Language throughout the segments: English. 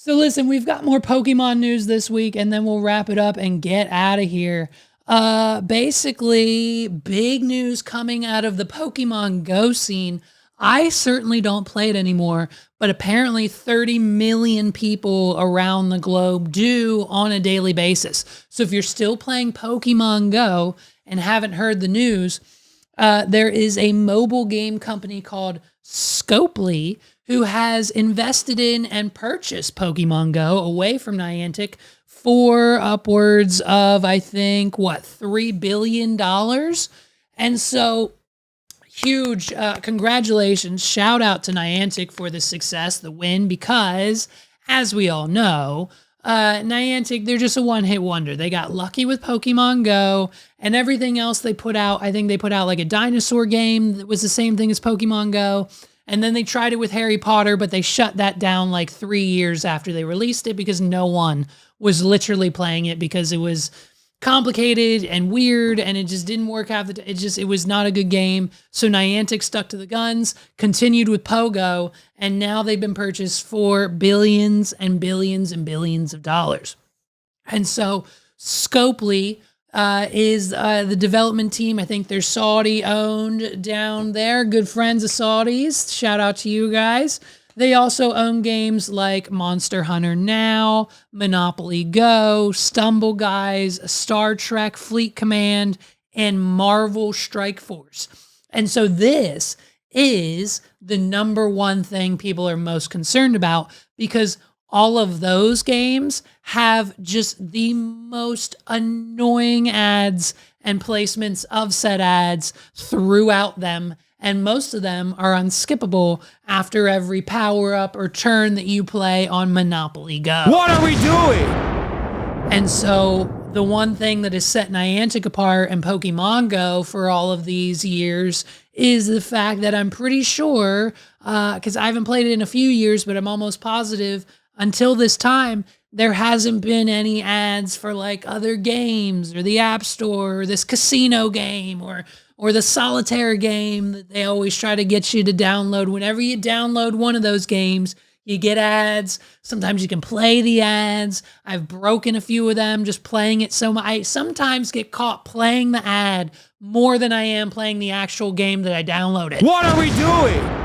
So listen, we've got more Pokemon news this week, and then we'll wrap it up and get out of here. Basically, big news coming out of the Pokemon Go scene. I certainly don't play it anymore, but apparently 30 million people around the globe do on a daily basis. So if you're still playing Pokemon Go and haven't heard the news, there is a mobile game company called Scopely who has invested in and purchased Pokemon Go away from Niantic for upwards of, I think, $3 billion? And so huge congratulations, shout out to Niantic for the success, the win, because as we all know, Niantic, they're just a one-hit wonder. They got lucky with Pokemon Go and everything else they put out. I think they put out like a dinosaur game that was the same thing as Pokemon Go. And then they tried it with Harry Potter, but they shut that down like 3 years after they released it because no one was literally playing it because it was complicated and weird and it just didn't work out. It was not a good game. So Niantic stuck to the guns, continued with Pogo, and now they've been purchased for billions and billions and billions of dollars. And so Scopely is the development team. I think they're Saudi owned down there. Good friends of Saudis. Shout out to you guys. They also own games like Monster Hunter Now, Monopoly Go, Stumble Guys, Star Trek Fleet Command, and Marvel Strike Force. And so this is the number one thing people are most concerned about because all of those games have just the most annoying ads and placements of said ads throughout them. And most of them are unskippable after every power-up or turn that you play on Monopoly Go. What are we doing? And so the one thing that has set Niantic apart and Pokemon Go for all of these years is the fact that I'm pretty sure, because I haven't played it in a few years, but I'm almost positive until this time, there hasn't been any ads for like other games or the App Store or this casino game or the solitaire game that they always try to get you to download. Whenever you download one of those games, you get ads. Sometimes you can play the ads. I've broken a few of them just playing it so much. I sometimes get caught playing the ad more than I am playing the actual game that I downloaded. What are we doing?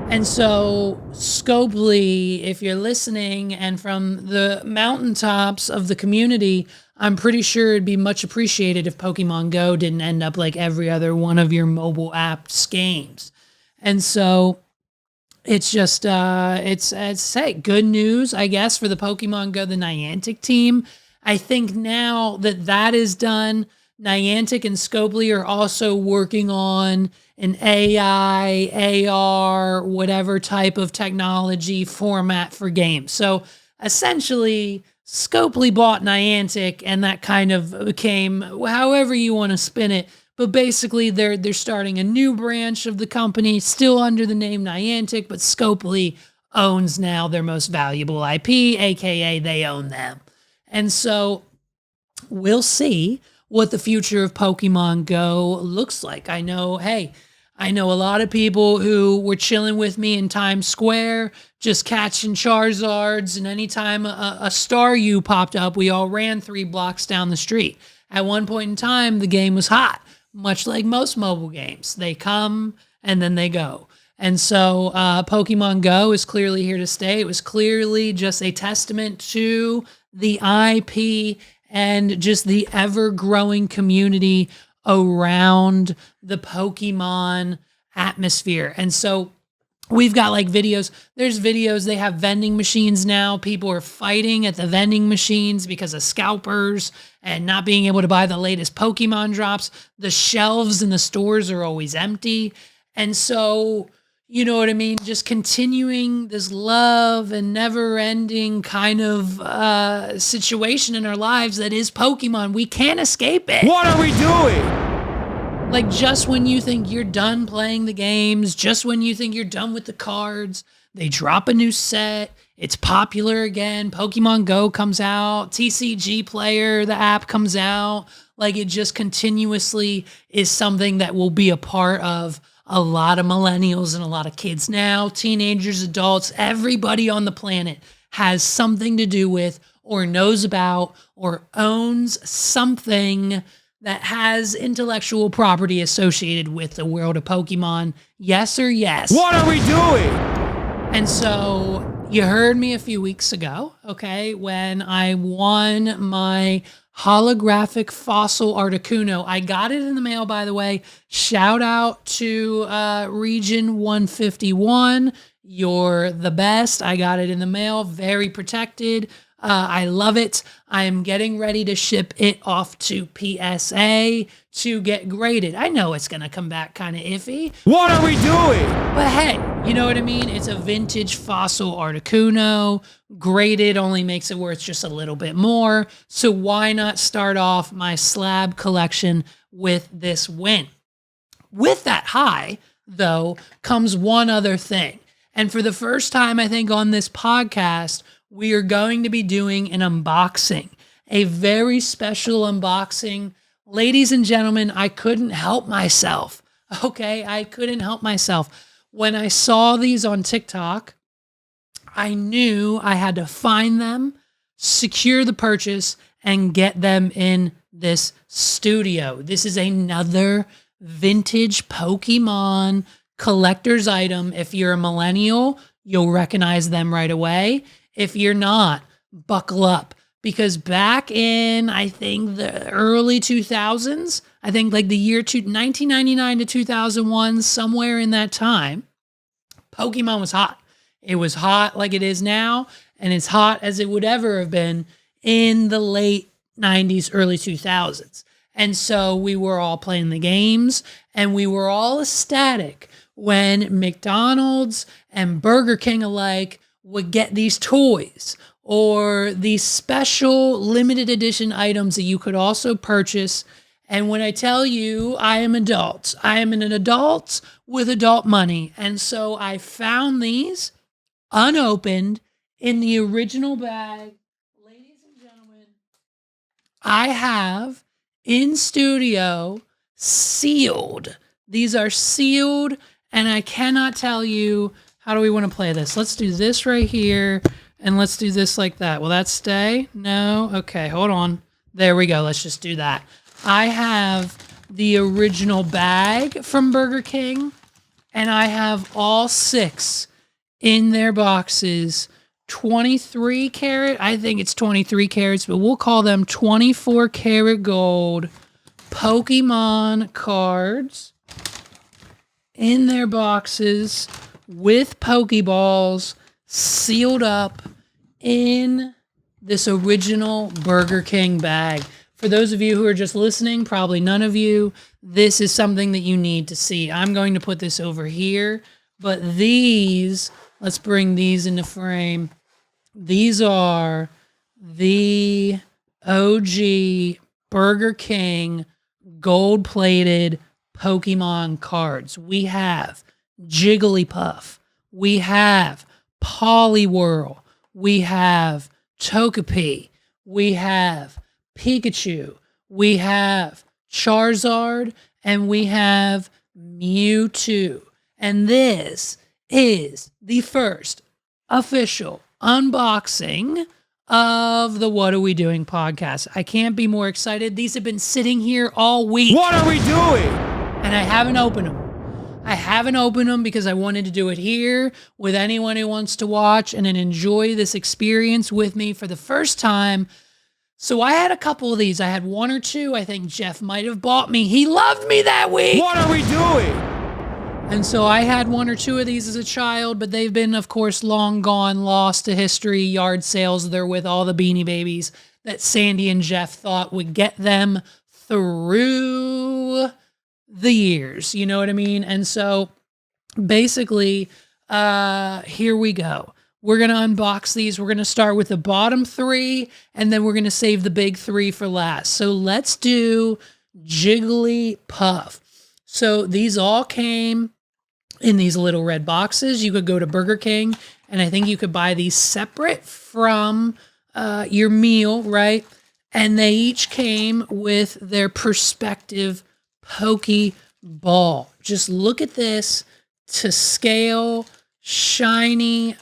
And so, Scopely, if you're listening and from the mountaintops of the community, I'm pretty sure it'd be much appreciated if Pokemon Go didn't end up like every other one of your mobile apps games. And so, it's just, it's good news, I guess, for the Pokemon Go, the Niantic team. I think now that that is done, Niantic and Scopely are also working on an AI, AR, whatever type of technology format for games. So essentially, Scopely bought Niantic, and that kind of became however you want to spin it. But basically, they're starting a new branch of the company, still under the name Niantic, but Scopely owns now their most valuable IP, aka they own them. And so we'll see what the future of Pokemon Go looks like. I know a lot of people who were chilling with me in Times Square, just catching Charizards, and anytime a Staryu popped up, we all ran 3 blocks down the street. At one point in time, the game was hot, much like most mobile games. They come and then they go. And so Pokemon Go is clearly here to stay. It was clearly just a testament to the IP and just the ever-growing community around the Pokemon atmosphere. And so we've got like videos. There's videos. They have vending machines now. People are fighting at the vending machines because of scalpers and not being able to buy the latest Pokemon drops. The shelves in the stores are always empty. And so, you know what I mean? Just continuing this love and never-ending kind of situation in our lives that is Pokemon. We can't escape it. What are we doing? Like, just when you think you're done playing the games, just when you think you're done with the cards, they drop a new set. It's popular again. Pokemon Go comes out. TCG Player, the app comes out. Like, it just continuously is something that will be a part of a lot of millennials and a lot of kids now, teenagers, adults, everybody on the planet has something to do with or knows about or owns something that has intellectual property associated with the world of Pokemon? Yes or yes? What are we doing? And so you heard me a few weeks ago, okay, when I won my holographic fossil Articuno. I got it in the mail, by the way. Shout out to Region 151. You're the best. I got it in the mail, very protected. I love it. I am getting ready to ship it off to PSA to get graded. I know it's going to come back kind of iffy. What are we doing? But hey, you know what I mean? It's a vintage fossil Articuno. Graded only makes it worth just a little bit more. So why not start off my slab collection with this win? With that high, though, comes one other thing. And for the first time, I think, on this podcast, we are going to be doing an unboxing, a very special unboxing. Ladies and gentlemen, I couldn't help myself. Okay, I couldn't help myself. When I saw these on TikTok, I knew I had to find them, secure the purchase, and get them in this studio. This is another vintage Pokemon collector's item. If you're a millennial, you'll recognize them right away. If you're not, buckle up, because back in, I think, the early 2000s, I think like the year 1999 to 2001, somewhere in that time, Pokemon was hot. It was hot like it is now, and it's hot as it would ever have been in the late 90s, early 2000s. And so we were all playing the games, and we were all ecstatic when McDonald's and Burger King alike would get these toys or these special limited edition items that you could also purchase. And when I tell you I am adult, I am an adult with adult money. And so I found these unopened in the original bag. Ladies and gentlemen, I have in studio sealed. These are sealed, and I cannot tell you. How do we want to play this? Let's do this right here, and let's do this like that. Will that stay? No? Okay, hold on. There we go. Let's just do that. I have the original bag from Burger King, and I have all 6 in their boxes. 23 karat, I think it's 23 carats, but we'll call them 24 karat gold Pokemon cards in their boxes with Poké Balls sealed up in this original Burger King bag. For those of you who are just listening, probably none of you, this is something that you need to see. I'm going to put this over here, but these, let's bring these into frame. These are the OG Burger King gold-plated Pokemon cards. We have Jigglypuff, we have Poliwhirl, we have Togepi, we have Pikachu, we have Charizard, and we have Mewtwo. And this is the first official unboxing of the What Are We Doing podcast. I can't be more excited. These have been sitting here all week. What are we doing? And I haven't opened them. I haven't opened them because I wanted to do it here with anyone who wants to watch and then enjoy this experience with me for the first time. So I had a couple of these. I had 1 or 2. I think Jeff might have bought me. He loved me that week. What are we doing? And so I had 1 or 2 of these as a child, but they've been, of course, long gone, lost to history, yard sales. They're with all the Beanie Babies that Sandy and Jeff thought would get them through the years. You know what I mean? And so basically, here we go. We're going to unbox these. We're going to start with the bottom 3, and then we're going to save the big 3 for last. So let's do Jigglypuff. So these all came in these little red boxes. You could go to Burger King, and I think you could buy these separate from your meal, right? And they each came with their perspective Poké Ball. Just look at this, to scale, shiny,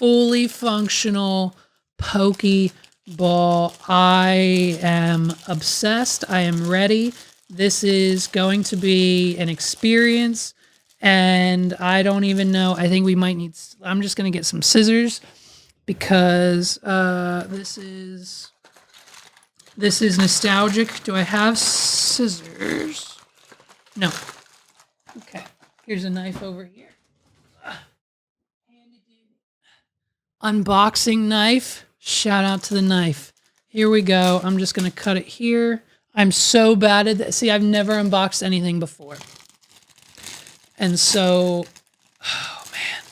fully functional Poké Ball. I am obsessed. I am ready. This is going to be an experience, and I don't even know. I think we might need, I'm just going to get some scissors because this is nostalgic. Do I have scissors? No. Okay. Here's a knife over here. Unboxing knife. Shout out to the knife. Here we go. I'm just going to cut it here. I'm so bad at that. See, I've never unboxed anything before. And so, oh man.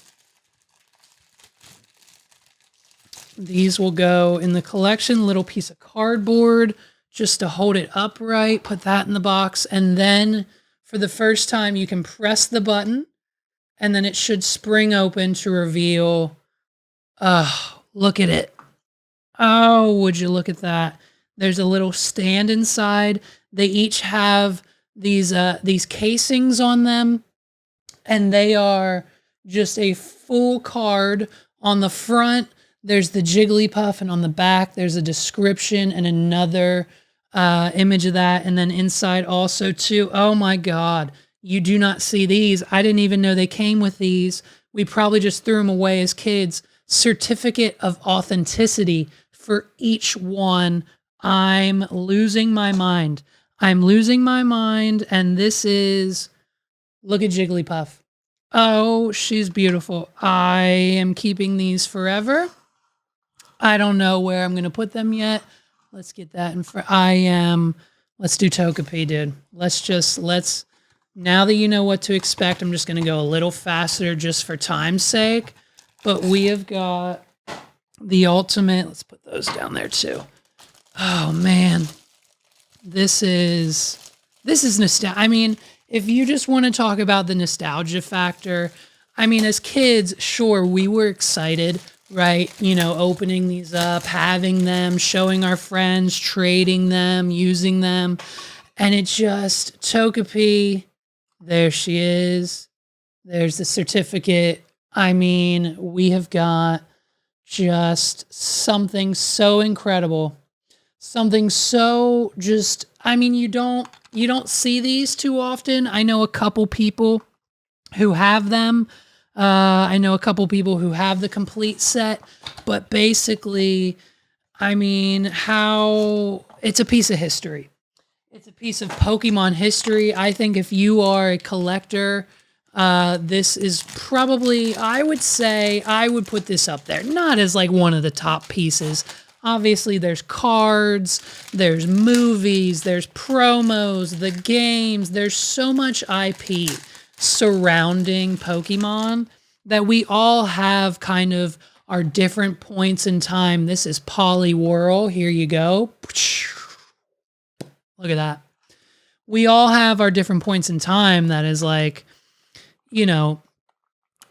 These will go in the collection. Little piece of cardboard just to hold it upright. Put that in the box. And then for the first time, you can press the button. And then it should spring open to reveal. Oh, look at it. Oh, would you look at that? There's a little stand inside. They each have these casings on them, and they are just a full card. On the front, there's the Jigglypuff, and on the back, there's a description and another image of that. And then inside also too, oh my God, you do not see these. I didn't even know they came with these. We probably just threw them away as kids. Certificate of authenticity for each one. I'm losing my mind. I'm losing my mind. And this is, look at Jigglypuff. Oh, she's beautiful. I am keeping these forever. I don't know where I'm going to put them yet. Let's get that in front. Let's do Togepi, dude. Let's, now that you know what to expect, I'm just going to go a little faster just for time's sake. But we have got the ultimate. Let's put those down there too. Oh man, this is nostalgia. I mean, if you just want to talk about the nostalgia factor, I mean, as kids, sure, we were excited, right? You know, opening these up, having them, showing our friends, trading them, using them. And it just, Togepi, there she is. There's the certificate. I mean, we have got just something so incredible. Something so just, I mean, you don't see these too often. I know a couple people who have them. I know a couple people who have the complete set, but basically, I mean, it's a piece of history. It's a piece of Pokemon history. I think if you are a collector, this is probably, I would say, I would put this up there. Not as like one of the top pieces. Obviously, there's cards, there's movies, there's promos, the games. There's so much IP surrounding Pokemon that we all have kind of our different points in time. This is Poliwhirl. Here you go. Look at that. We all have our different points in time that is like, you know,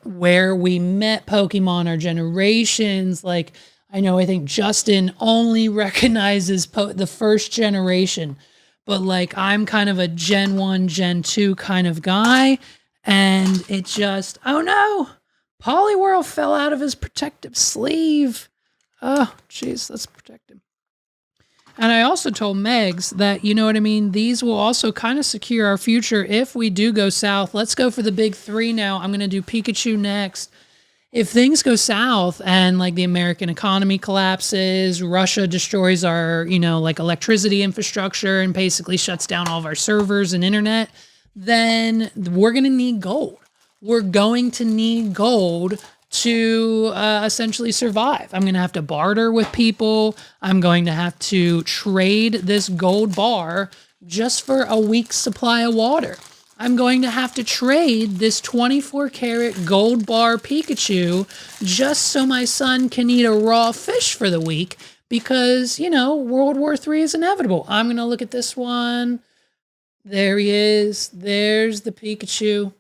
where we met Pokemon, our generations. Like, I think Justin only recognizes the first generation, but like I'm kind of a Gen 1, Gen 2 kind of guy. And it just, oh no, Poliwhirl fell out of his protective sleeve. Oh, jeez, let's protect him. And I also told Megs that, you know what I mean, these will also kind of secure our future if we do go south. Let's go for the big three now. I'm going to do Pikachu next. If things go south and like the American economy collapses, Russia destroys our, you know, like electricity infrastructure and basically shuts down all of our servers and internet, then we're going to need gold. We're going to need gold to essentially survive. I'm going to have to barter with people. I'm going to have to trade this gold bar just for a week's supply of water. I'm going to have to trade this 24 karat gold bar Pikachu just so my son can eat a raw fish for the week because, you know, World War III is inevitable. I'm going to look at this one. There he is. There's the Pikachu.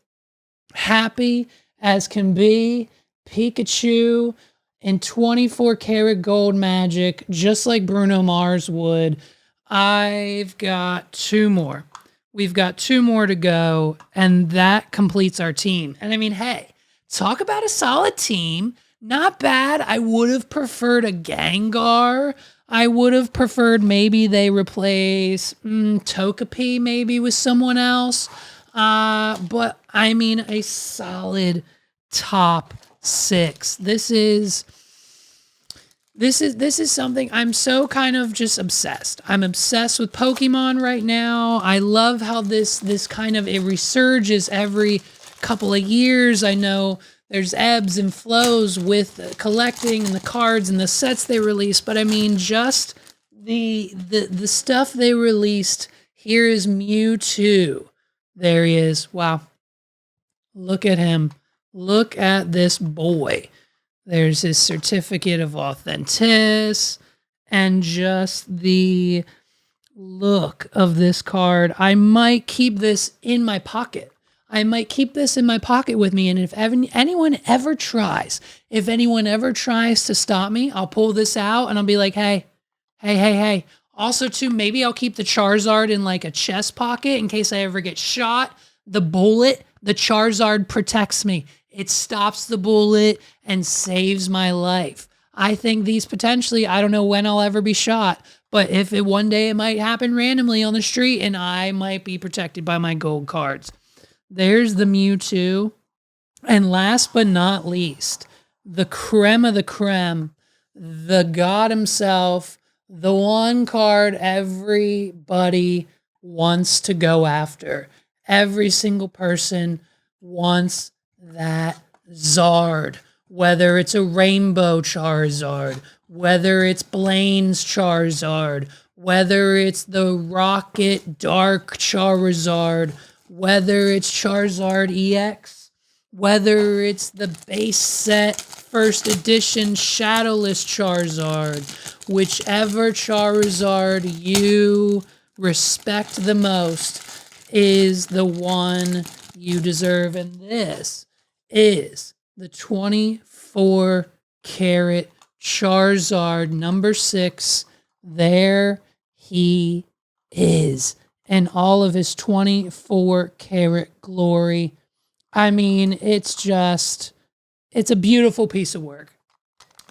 Happy as can be. Pikachu in 24 karat gold magic, just like Bruno Mars would. I've got two more. We've got two more to go, and that completes our team. And I mean, hey, talk about a solid team. not bad. I would have preferred a Gengar. I would have preferred maybe they replace Togepi maybe with someone else. But I mean, a solid top 6. This is something I'm so kind of just obsessed. I'm obsessed with Pokemon right now. I love how this kind of it resurges every couple of years. I know there's ebbs and flows with collecting and the cards and the sets they release, but I mean just the stuff they released. Here is Mewtwo. There he is. Wow. Look at him. Look at this boy. There's his certificate of authenticity and just the look of this card. I might keep this in my pocket. I might keep this in my pocket with me. And if anyone ever tries to stop me, I'll pull this out and I'll be like, hey. Also, too, maybe I'll keep the Charizard in like a chest pocket in case I ever get shot. The Charizard protects me. It stops the bullet and saves my life. I think these potentially, I don't know when I'll ever be shot, but if one day it might happen randomly on the street and I might be protected by my gold cards. There's the Mewtwo. And last but not least, the creme of the creme, the god himself, the one card everybody wants to go after. Every single person wants that Zard, whether it's a Rainbow Charizard, whether it's Blaine's Charizard, whether it's the Rocket Dark Charizard, whether it's Charizard EX, whether it's the base set first edition Shadowless Charizard, whichever Charizard you respect the most is the one you deserve. And this is the 24 karat Charizard number 6. There he is. And all of his 24 karat glory. I mean, it's a beautiful piece of work.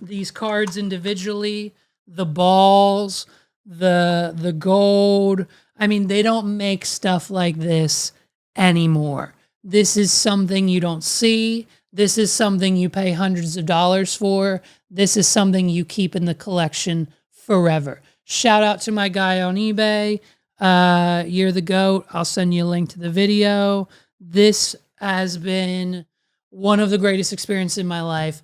These cards individually, the balls, the gold. I mean, they don't make stuff like this anymore. This is something you don't see. This is something you pay hundreds of dollars for. This is something you keep in the collection forever. Shout out to my guy on eBay. You're the GOAT. I'll send you a link to the video. This has been one of the greatest experiences in my life.